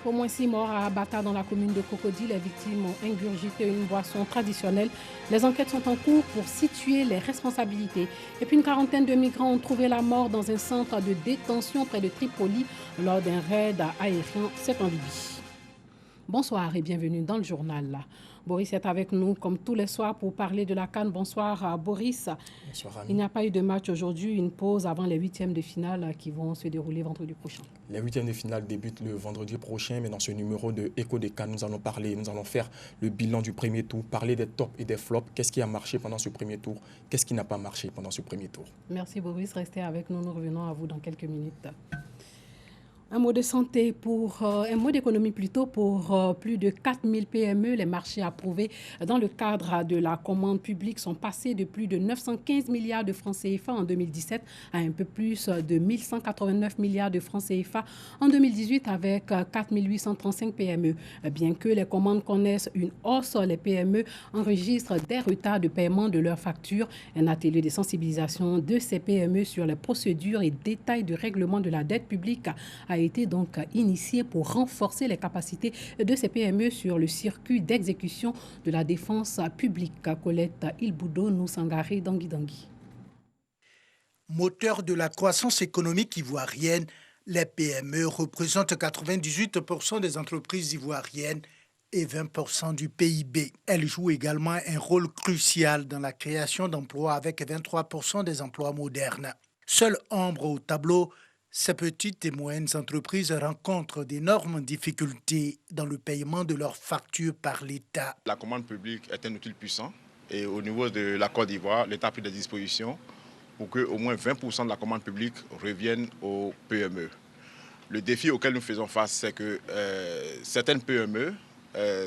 Au moins 6 morts à Bata dans la commune de Cocody. Les victimes ont ingurgité une boisson traditionnelle. Les enquêtes sont en cours pour situer les responsabilités. Et puis une quarantaine de migrants ont trouvé la mort dans un centre de détention près de Tripoli lors d'un raid aérien. C'est en Libye. Bonsoir et bienvenue dans le journal. Boris est avec nous comme tous les soirs pour parler de la CAN. Bonsoir Boris. Bonsoir Annie. Il n'y a pas eu de match aujourd'hui, une pause avant les huitièmes de finale qui vont se dérouler vendredi prochain. Les huitièmes de finale débutent le vendredi prochain, mais dans ce numéro de Écho des CAN, nous allons faire le bilan du premier tour, parler des tops et des flops. Qu'est-ce qui a marché pendant ce premier tour? Qu'est-ce qui n'a pas marché pendant ce premier tour? Merci Boris, restez avec nous, nous revenons à vous dans quelques minutes. Un mot de santé un mot d'économie plutôt pour plus de 4000 PME. Les marchés approuvés dans le cadre de la commande publique sont passés de plus de 915 milliards de francs CFA en 2017 à un peu plus de 1189 milliards de francs CFA en 2018 avec 4835 PME. Bien que les commandes connaissent une hausse, les PME enregistrent des retards de paiement de leurs factures. Un atelier de sensibilisation de ces PME sur les procédures et détails de règlement de la dette publique a été donc initié pour renforcer les capacités de ces PME sur le circuit d'exécution de la défense publique. Colette Ilboudo, Noussangari, Dangui. Moteur de la croissance économique ivoirienne, les PME représentent 98% des entreprises ivoiriennes et 20% du PIB. Elles jouent également un rôle crucial dans la création d'emplois avec 23% des emplois modernes. Seule ombre au tableau, ces petites et moyennes entreprises rencontrent d'énormes difficultés dans le paiement de leurs factures par l'État. La commande publique est un outil puissant et au niveau de la Côte d'Ivoire, l'État a pris des dispositions pour qu'au moins 20% de la commande publique revienne aux PME. Le défi auquel nous faisons face, c'est que certaines PME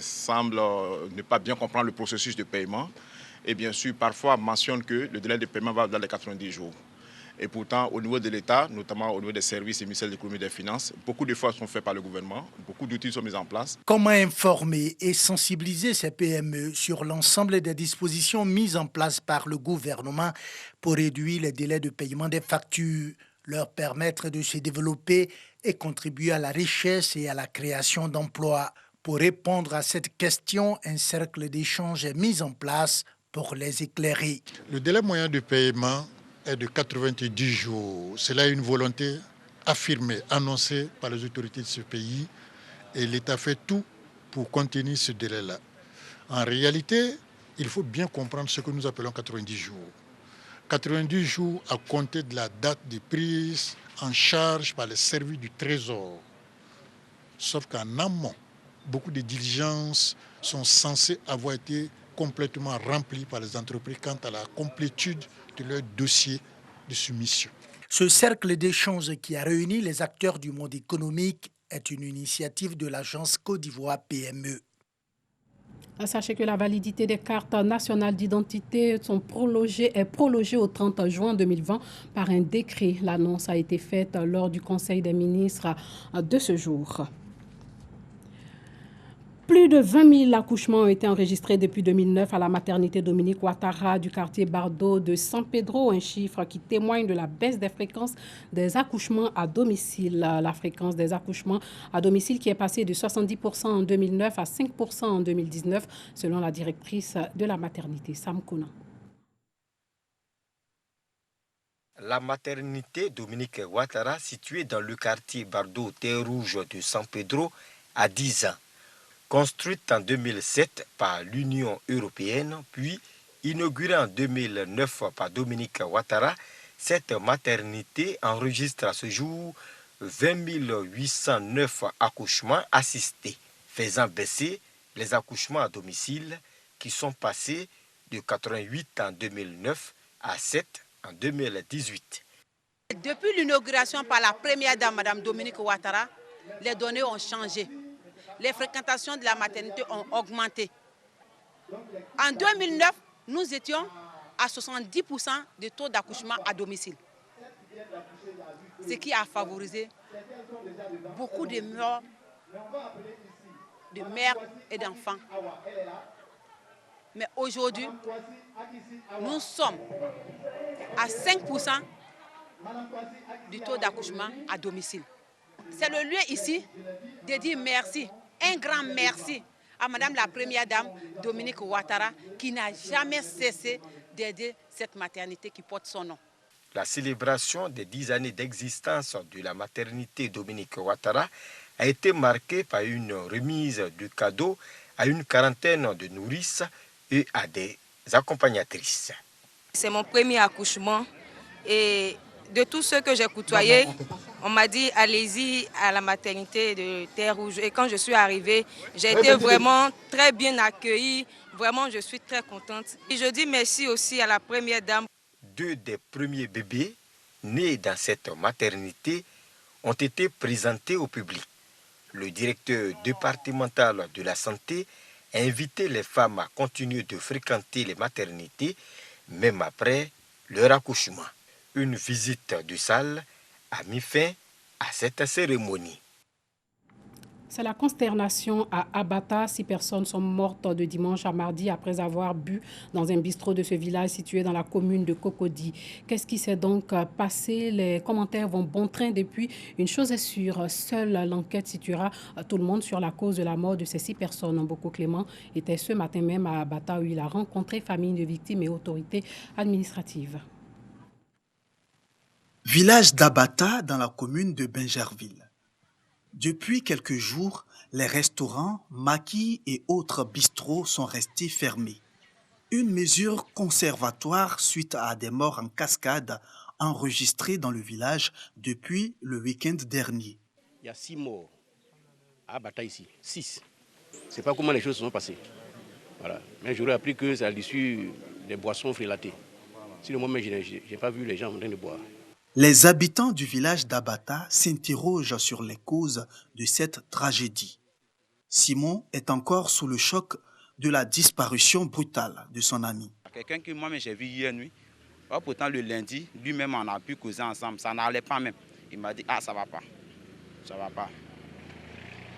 semblent ne pas bien comprendre le processus de paiement et bien sûr parfois mentionnent que le délai de paiement va dans les 90 jours. Et pourtant, au niveau de l'État, notamment au niveau des services et ministères de l'économie et des finances, beaucoup d'efforts sont faits par le gouvernement, beaucoup d'outils sont mis en place. Comment informer et sensibiliser ces PME sur l'ensemble des dispositions mises en place par le gouvernement pour réduire les délais de paiement des factures, leur permettre de se développer et contribuer à la richesse et à la création d'emplois? Pour répondre à cette question, un cercle d'échange est mis en place pour les éclairer. Le délai moyen de paiement est de 90 jours. Cela est une volonté affirmée, annoncée par les autorités de ce pays et l'État fait tout pour contenir ce délai-là. En réalité, il faut bien comprendre ce que nous appelons 90 jours. 90 jours à compter de la date de prise en charge par les services du Trésor. Sauf qu'en amont, beaucoup de diligences sont censées avoir été complètement remplies par les entreprises quant à la complétude de leur dossier de soumission. Ce cercle d'échange qui a réuni les acteurs du monde économique est une initiative de l'agence Côte d'Ivoire PME. Sachez que la validité des cartes nationales d'identité est prolongée au 30 juin 2020 par un décret. L'annonce a été faite lors du Conseil des ministres de ce jour. Plus de 20 000 accouchements ont été enregistrés depuis 2009 à la maternité Dominique Ouattara du quartier Bardo de San Pedro, un chiffre qui témoigne de la baisse des fréquences des accouchements à domicile. La fréquence des accouchements à domicile qui est passée de 70% en 2009 à 5% en 2019, selon la directrice de la maternité, Sam Kounan. La maternité Dominique Ouattara, située dans le quartier Bardo Terre Rouge de San Pedro, a 10 ans. Construite en 2007 par l'Union européenne, puis inaugurée en 2009 par Dominique Ouattara, cette maternité enregistre à ce jour 20 809 accouchements assistés, faisant baisser les accouchements à domicile qui sont passés de 88 en 2009 à 7 en 2018. Depuis l'inauguration par la première dame, Mme Dominique Ouattara, les données ont changé. Les fréquentations de la maternité ont augmenté. En 2009, nous étions à 70% de taux d'accouchement à domicile. Ce qui a favorisé beaucoup de morts de mères et d'enfants. Mais aujourd'hui, nous sommes à 5% du taux d'accouchement à domicile. c'est le lieu ici de dire merci, un grand merci à Madame la Première Dame Dominique Ouattara qui n'a jamais cessé d'aider cette maternité qui porte son nom. La célébration des 10 années d'existence de la maternité Dominique Ouattara a été marquée par une remise de cadeaux à une quarantaine de nourrices et à des accompagnatrices. C'est mon premier accouchement et de tous ceux que j'ai côtoyés, on m'a dit allez-y à la maternité de Terre-Rouge. Et quand je suis arrivée, j'ai été vraiment très bien accueillie. Vraiment, je suis très contente. Et je dis merci aussi à la Première Dame. 2 des premiers bébés nés dans cette maternité ont été présentés au public. Le directeur départemental de la santé a invité les femmes à continuer de fréquenter les maternités, même après leur accouchement. Une visite de salle a mis fin à cette cérémonie. C'est la consternation à Abata. 6 personnes sont mortes de dimanche à mardi après avoir bu dans un bistrot de ce village situé dans la commune de Cocody. Qu'est-ce qui s'est donc passé? Les commentaires vont bon train depuis. Une chose est sûre, seule l'enquête situera tout le monde sur la cause de la mort de ces 6 personnes. Mboko Clément était ce matin même à Abata où il a rencontré familles de victimes et autorités administratives. Village d'Abata dans la commune de Bingerville. Depuis quelques jours, les restaurants, maquis et autres bistrots sont restés fermés. Une mesure conservatoire suite à des morts en cascade enregistrées dans le village depuis le week-end dernier. Il y a 6 morts à Abata ici, 6. Je ne sais pas comment les choses se sont passées. Voilà. Mais j'aurais appris que c'est à l'issue des boissons frélatées. Sinon, moi-même, je n'ai pas vu les gens en train de boire. Les habitants du village d'Abata s'interrogent sur les causes de cette tragédie. Simon est encore sous le choc de la disparition brutale de son ami. Quelqu'un que moi-même j'ai vu hier nuit, pourtant le lundi, lui-même on a pu causer ensemble, ça n'allait pas même. Il m'a dit, ça va pas, ça va pas,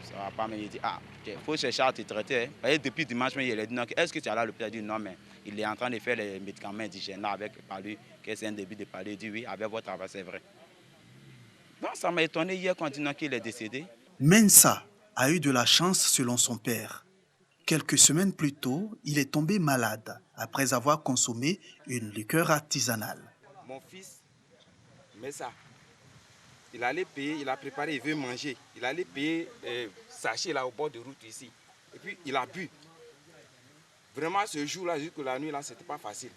ça va pas, mais il dit, il faut chercher à te traiter. Et depuis dimanche, il a dit, est-ce que tu es allé à l'hôpital? Il dit, non, mais il est en train de faire les médicaments indigènes avec lui, que c'est un début de parler. Il dit, oui, avec votre travail, c'est vrai. Bon, ça m'a étonné hier quand il dit qu'il est décédé. Mensa a eu de la chance selon son père. Quelques semaines plus tôt, il est tombé malade après avoir consommé une liqueur artisanale. Mon fils, Mensa, il allait payer, il a préparé, il veut manger. Il allait payer sachet là au bord de route ici. Et puis il a bu. Vraiment ce jour-là, jusqu'à la nuit, là, c'était pas facile.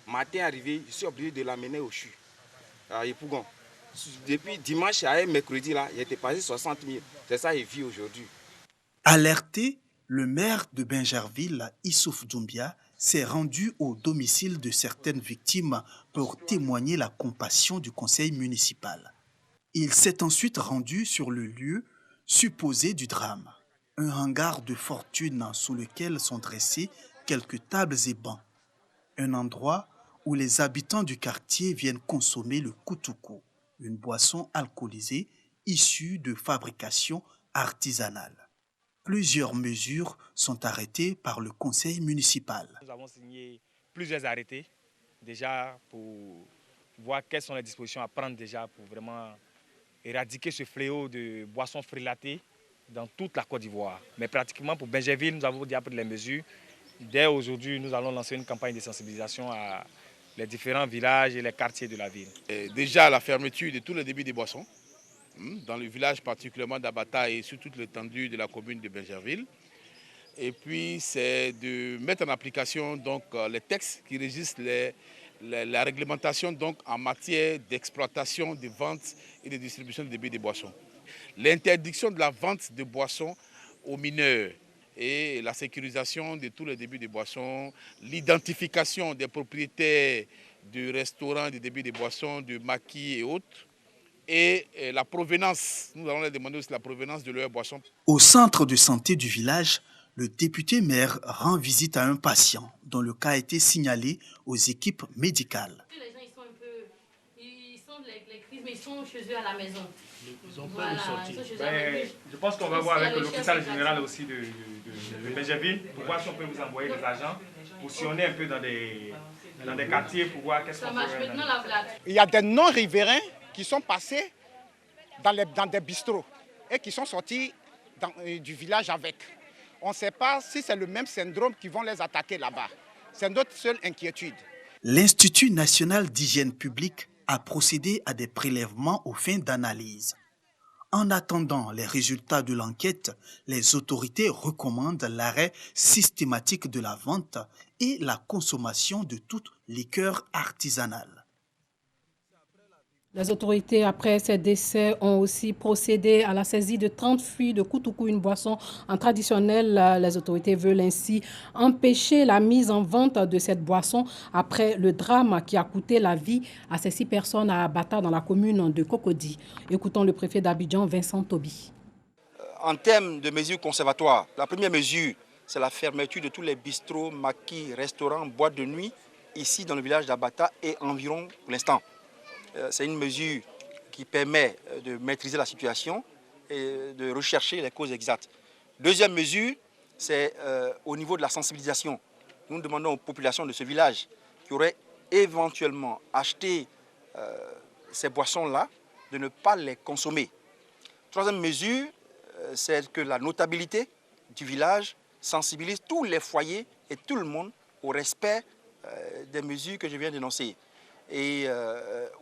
Matin arrivé, je suis obligé de l'amener au CHU, à Yopougon. Depuis dimanche à mercredi, là, il était passé 60 000. C'est ça qu'il vit aujourd'hui. Alerté, le maire de Bingerville, Issouf Doumbia, s'est rendu au domicile de certaines victimes pour témoigner la compassion du conseil municipal. Il s'est ensuite rendu sur le lieu supposé du drame, un hangar de fortune sous lequel sont dressés quelques tables et bancs, un endroit où les habitants du quartier viennent consommer le koutoukou, une boisson alcoolisée issue de fabrication artisanale. Plusieurs mesures sont arrêtées par le conseil municipal. Nous avons signé plusieurs arrêtés déjà pour voir quelles sont les dispositions à prendre déjà pour vraiment éradiquer ce fléau de boissons frélatées dans toute la Côte d'Ivoire. Mais pratiquement pour Bingerville, nous avons déjà pris les mesures. Dès aujourd'hui, nous allons lancer une campagne de sensibilisation à les différents villages et les quartiers de la ville. Et déjà la fermeture de tous les débits des boissons, dans le village particulièrement d'Abata et sur toute l'étendue de la commune de Bingerville. Et puis c'est de mettre en application donc, les textes qui régissent la réglementation donc, en matière d'exploitation, de vente et de distribution de débits des boissons. L'interdiction de la vente de boissons aux mineurs et la sécurisation de tous les débits de boissons, l'identification des propriétaires de restaurants, des débits de boissons, de maquis et autres, et la provenance, nous allons leur demander aussi la provenance de leurs boissons. Au centre de santé du village, le député maire rend visite à un patient dont le cas a été signalé aux équipes médicales. Les gens, ils sentent les crises, mais ils sont chez eux à la maison. Ils ont peur de sortir. Je pense qu'on va voir avec l'hôpital général aussi de Bingerville pour voir si on peut vous envoyer des agents pour sillonner un peu dans des quartiers pour voir qu'est-ce qu'on peut faire. Il y a des non-riverains qui sont passés dans des bistrots et qui sont sortis du village avec. On ne sait pas si c'est le même syndrome qui vont les attaquer là-bas. C'est notre seule inquiétude. L'Institut national d'hygiène publique a procédé à des prélèvements aux fins d'analyse. En attendant les résultats de l'enquête, les autorités recommandent l'arrêt systématique de la vente et la consommation de toute liqueur artisanale. Les autorités, après ces décès, ont aussi procédé à la saisie de 30 fûts de Koutoukou, une boisson traditionnelle. Les autorités veulent ainsi empêcher la mise en vente de cette boisson après le drame qui a coûté la vie à ces 6 personnes à Bata dans la commune de Cocody. Écoutons le préfet d'Abidjan, Vincent Toby. En termes de mesures conservatoires, la première mesure, c'est la fermeture de tous les bistrots, maquis, restaurants, boîtes de nuit, ici dans le village d'Abata et environ pour l'instant. C'est une mesure qui permet de maîtriser la situation et de rechercher les causes exactes. Deuxième mesure, c'est au niveau de la sensibilisation. Nous demandons aux populations de ce village qui auraient éventuellement acheté ces boissons-là de ne pas les consommer. Troisième mesure, c'est que la notabilité du village sensibilise tous les foyers et tout le monde au respect des mesures que je viens d'énoncer. Et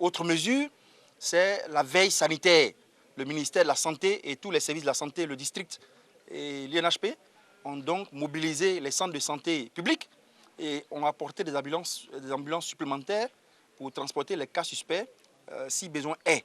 autre mesure, c'est la veille sanitaire. Le ministère de la Santé et tous les services de la santé, le district et l'INHP ont donc mobilisé les centres de santé publics et ont apporté des ambulances supplémentaires pour transporter les cas suspects si besoin est.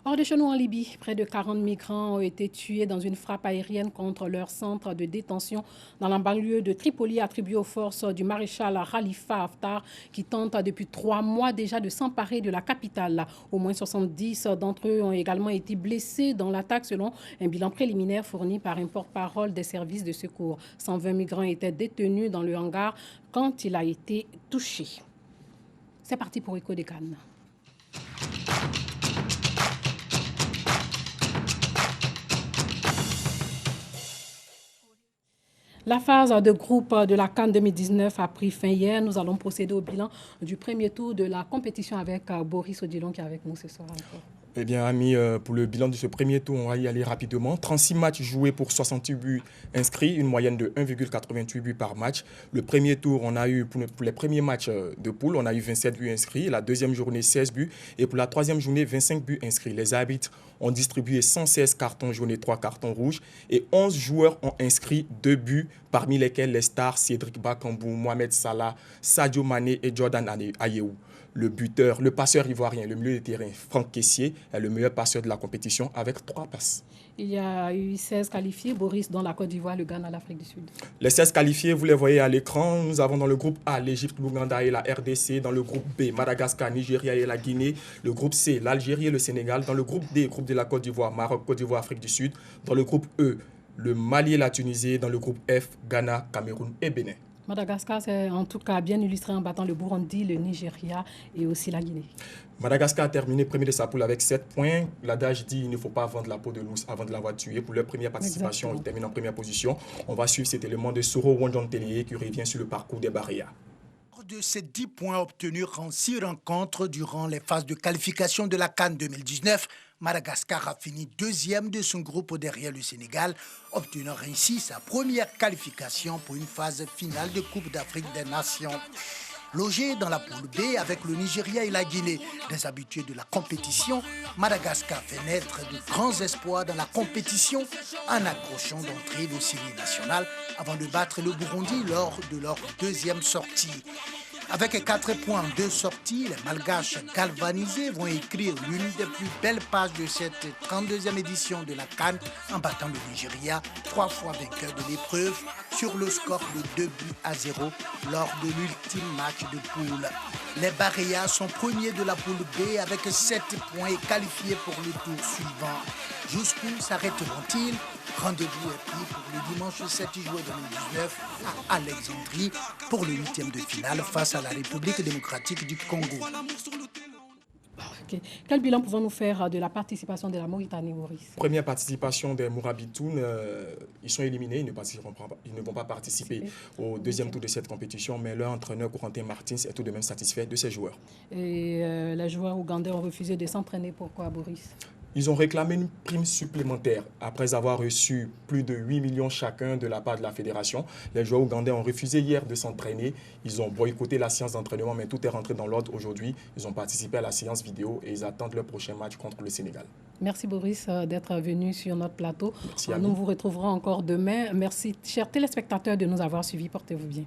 Hors de chez nous en Libye, près de 40 migrants ont été tués dans une frappe aérienne contre leur centre de détention dans la banlieue de Tripoli, attribuée aux forces du maréchal Khalifa Haftar, qui tente depuis 3 mois déjà de s'emparer de la capitale. Au moins 70 d'entre eux ont également été blessés dans l'attaque, selon un bilan préliminaire fourni par un porte-parole des services de secours. 120 migrants étaient détenus dans le hangar quand il a été touché. C'est parti pour Écho des Cannes. La phase de groupe de la CAN 2019 a pris fin hier. Nous allons procéder au bilan du premier tour de la compétition avec Boris Odilon qui est avec nous ce soir encore. Eh bien, amis, pour le bilan de ce premier tour, on va y aller rapidement. 36 matchs joués pour 68 buts inscrits, une moyenne de 1,88 buts par match. Le premier tour, on a eu, pour les premiers matchs de poule, on a eu 27 buts inscrits. La deuxième journée, 16 buts. Et pour la troisième journée, 25 buts inscrits. Les arbitres ont distribué 116 cartons jaunes et 3 cartons rouges. Et 11 joueurs ont inscrit 2 buts, parmi lesquels les stars Cédric Bakambou, Mohamed Salah, Sadio Mané et Jordan Ayew. Le buteur, le passeur ivoirien, le milieu de terrain, Franck Kessié, est le meilleur passeur de la compétition avec 3 passes. Il y a eu 16 qualifiés, Boris, dans la Côte d'Ivoire, le Ghana, l'Afrique du Sud. Les 16 qualifiés, vous les voyez à l'écran. Nous avons dans le groupe A, l'Égypte, l'Ouganda et la RDC. Dans le groupe B, Madagascar, Nigeria et la Guinée. Le groupe C, l'Algérie et le Sénégal. Dans le groupe D, groupe de la Côte d'Ivoire, Maroc, Côte d'Ivoire, Afrique du Sud. Dans le groupe E, le Mali et la Tunisie. Dans le groupe F, Ghana, Cameroun et Bénin. Madagascar s'est en tout cas bien illustré en battant le Burundi, le Nigeria et aussi la Guinée. Madagascar a terminé premier de sa poule avec 7 points. L'adage dit qu'il ne faut pas vendre la peau de l'ours avant de l'avoir tué. Pour leur première participation, Ils terminent en première position. On va suivre cet élément de Soro Wondon-Teleye qui revient sur le parcours des Barrières. De ces 10 points obtenus en 6 rencontres durant les phases de qualification de la CAN 2019, Madagascar a fini deuxième de son groupe derrière le Sénégal, obtenant ainsi sa première qualification pour une phase finale de Coupe d'Afrique des Nations. Logé dans la poule B avec le Nigeria et la Guinée, des habitués de la compétition, Madagascar fait naître de grands espoirs dans la compétition en accrochant d'entrée le séries nationales avant de battre le Burundi lors de leur deuxième sortie. Avec 4 points en 2 sorties, les Malgaches galvanisés vont écrire l'une des plus belles pages de cette 32e édition de la CAN en battant le Nigeria, 3 fois vainqueur de l'épreuve, sur le score de 2-0 lors de l'ultime match de poule. Les Barrières sont premiers de la poule B avec 7 points et qualifiés pour le tour suivant. Jusqu'où s'arrêteront-ils? Rendez-vous est pris pour le dimanche 7 juillet 2019 à Alexandrie pour le 8e de finale face à la République démocratique du Congo. Okay. Quel bilan pouvons-nous faire de la participation de la Mauritanie, Maurice? Première participation des Mourabitoun, ils sont éliminés, ils ne vont pas participer au deuxième tour de cette compétition, mais leur entraîneur Corentin Martins est tout de même satisfait de ses joueurs. Et les joueurs ougandais ont refusé de s'entraîner. Pourquoi, Boris? Ils ont réclamé une prime supplémentaire après avoir reçu plus de 8 millions chacun de la part de la fédération. Les joueurs ougandais ont refusé hier de s'entraîner. Ils ont boycotté la séance d'entraînement, mais tout est rentré dans l'ordre aujourd'hui. Ils ont participé à la séance vidéo et ils attendent leur prochain match contre le Sénégal. Merci Boris d'être venu sur notre plateau. Merci, nous vous retrouverons encore demain. Merci chers téléspectateurs de nous avoir suivis. Portez-vous bien.